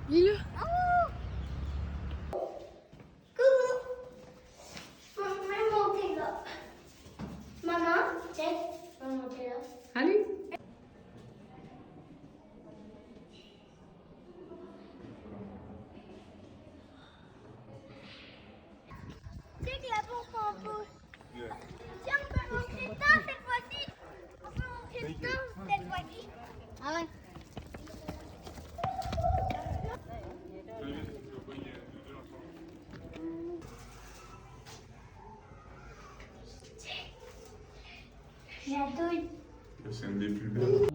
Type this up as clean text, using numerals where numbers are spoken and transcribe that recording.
Lis-le. Maman, check. On va monter là. Allez. Check la pompe en pot. Tiens, on peut monter dedans cette fois-ci. On peut monter dedans cette fois-ci. Ah ouais. J'adore. C'est un des plus belles.